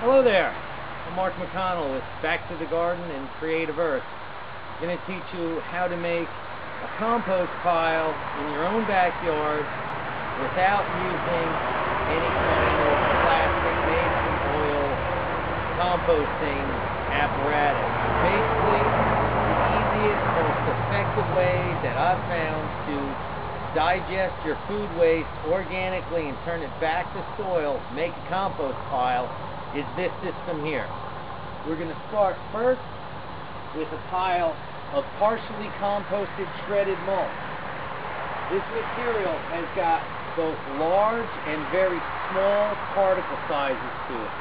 Hello there, I'm Mark McConnell with Back to the Garden and Creative Earth. I'm going to teach you how to make a compost pile in your own backyard without using any kind of plastic made from oil composting apparatus. Basically, the easiest, most effective way that I've found to digest your food waste organically and turn it back to soil, make a compost pile, is this system here. We're going to start first with a pile of partially composted shredded mulch. This material has got both large and very small particle sizes to it.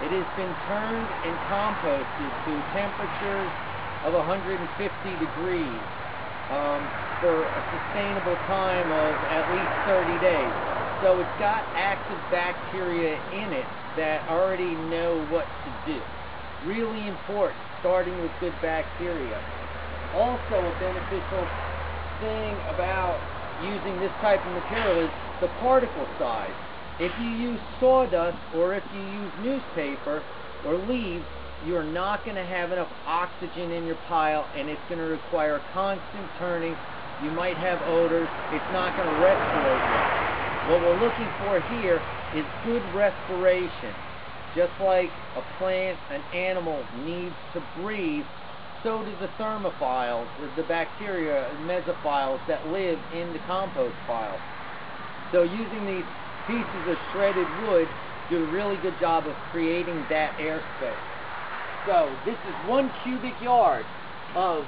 It has been turned and composted to temperatures of 150 degrees for a sustainable time of at least 30 days. So it's got active bacteria in it that already know what to do. Really important, starting with good bacteria. Also a beneficial thing about using this type of material is the particle size. If you use sawdust or if you use newspaper or leaves, you're not going to have enough oxygen in your pile, and it's going to require constant turning. You might have odors. It's not going to respirate well. What we're looking for here is good respiration. Just like a plant, an animal needs to breathe, so do the thermophiles, the bacteria, mesophiles that live in the compost pile. So using these pieces of shredded wood do a really good job of creating that airspace. So this is 1 cubic yard of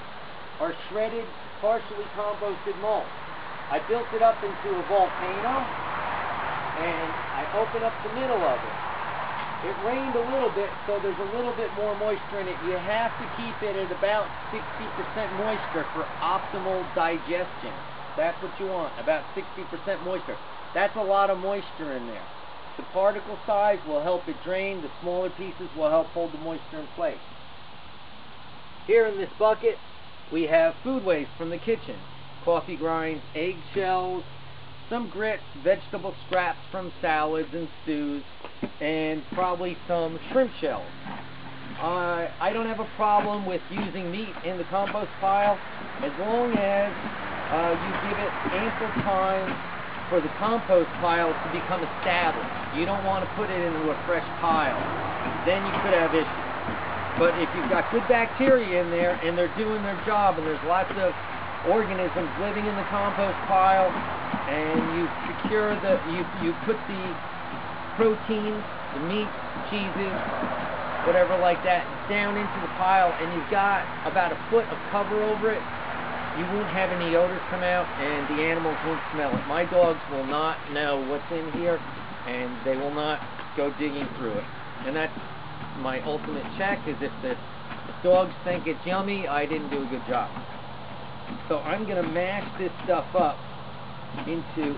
our shredded, partially composted mulch. I built it up into a volcano, and I opened up the middle of it. It rained a little bit, so there's a little bit more moisture in it. You have to keep it at about 60% moisture for optimal digestion. That's what you want, about 60% moisture. That's a lot of moisture in there. The particle size will help it drain. The smaller pieces will help hold the moisture in place. Here in this bucket, we have food waste from the kitchen. Coffee grinds, eggshells, some grits, vegetable scraps from salads and stews, and probably some shrimp shells. I don't have a problem with using meat in the compost pile as long as you give it ample time for the compost pile to become established. You don't want to put it into a fresh pile. Then you could have issues. But if you've got good bacteria in there and they're doing their job and there's lots of organisms living in the compost pile, and you secure you put the proteins, the meat, cheeses, whatever like that, down into the pile, and you've got about a foot of cover over it, you won't have any odors come out, and the animals won't smell it. My dogs will not know what's in here, and they will not go digging through it. And that's my ultimate check, is if the dogs think it's yummy, I didn't do a good job. So I'm going to mash this stuff up into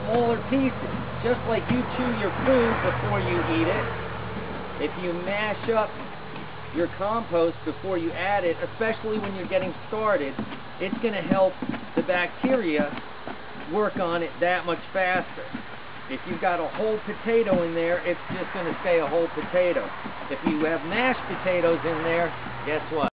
smaller pieces, just like you chew your food before you eat it. If you mash up your compost before you add it, especially when you're getting started, it's going to help the bacteria work on it that much faster. If you've got a whole potato in there, it's just going to stay a whole potato. If you have mashed potatoes in there, guess what?